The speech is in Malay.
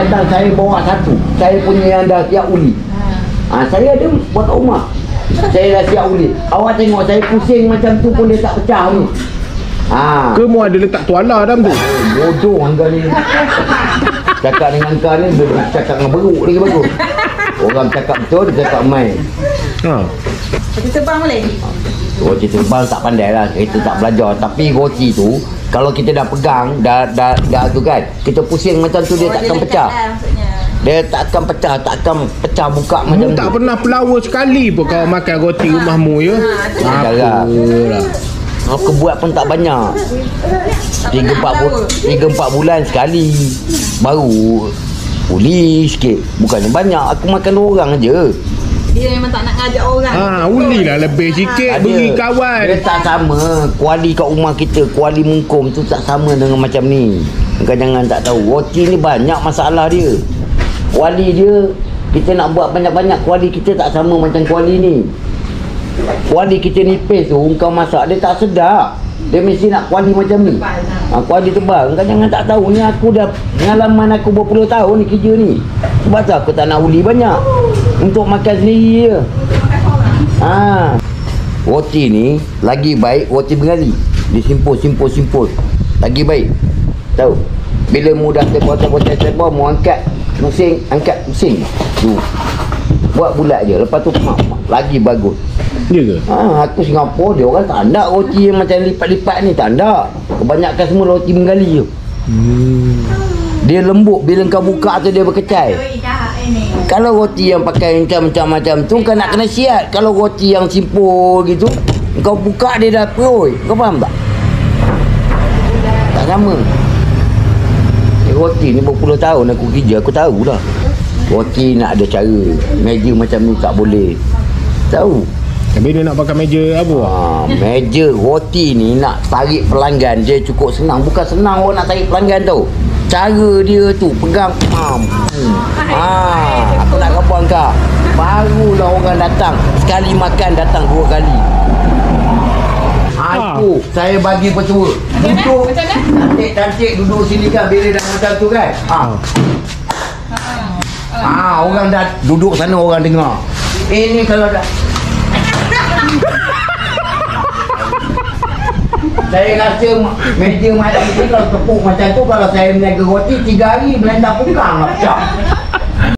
kadang-kadang saya bawa satu. Saya punya yang dah siap uli. Saya ada buat rumah. Saya dah siap uli. Awak tengok saya pusing macam tu pun dia tak pecah ni. Ke mu ada letak tuala dalam tu? Bodoh hangga ni. Cakap dengan kau ni cakap dengan beruk lagi bagus. Orang cakap betul, dia cakap main. Roti terbang boleh? Roti terbang tak pandai lah. Kita tak belajar. Tapi roti tu kalau kita dah pegang, dah tu kan, kita pusing macam tu dia takkan pecah. Dia takkan pecah buka macam tu. Tak pernah pelawa sekali pun kau makan roti rumahmu ya? Apalah. Aku buat pun tak banyak. 3-4 bulan sekali. Baru uli sikit. Bukannya banyak. Aku makan orang aja. Dia memang tak nak ngajak orang. Uli lah lebih sikit. Beri kawan. Dia tak sama. Kuali kat rumah kita, kuali mungkum tu tak sama dengan macam ni. Kau jangan tak tahu. Roti ni banyak masalah dia. Kuali dia, kita nak buat banyak-banyak, kuali kita tak sama macam kuali ni. Kuali kita nipis tu, kau masak dia tak sedap. Dia mesti nak kuali macam ni. Kuali tebal. Kau jangan tak tahu. Ni aku dah, pengalaman aku berpuluh tahun ni kerja ni. Sebab tu aku tak nak uli banyak. Untuk makan sendiri je. Roti ni lagi baik roti Bengali. Disimpul. Lagi baik. Tahu? Bila mudah tebal, mau angkat pusing. Tu. Buat bulat je. Lepas tu lagi bagus. Ya ke? Aku Singapura, dia orang tak ada roti yang macam lipat-lipat ni, tak ada. Kebanyakan semua roti Bengali je. Dia lembut, bila kau buka tu dia berkecai. Kalau roti yang pakai macam tu kau nak kena siap. Kalau roti yang simpul gitu, kau buka dia dah peroi. Kau faham tak? Tak sama. Roti ni berpuluh tahun aku kerja, aku tahulah. Roti nak ada cara. Meja macam ni tak boleh. Tahu? Tapi dia nak pakai meja apa? Meja roti ni nak tarik pelanggan dia cukup senang. Bukan senang orang nak tarik pelanggan tau. Cara dia tu pegang aku nak kapuan kau. Barulah orang datang. Sekali makan datang 2 kali. Itu saya bagi petua. Duduk cantik-cantik duduk sini kan, bila dah macam tu kan. Orang dah duduk sana, orang dengar. Ini kalau dah saya rasa meja macam ni kalau tepuk macam tu, kalau saya meniaga roti 3 hari blender pukang lah pecah.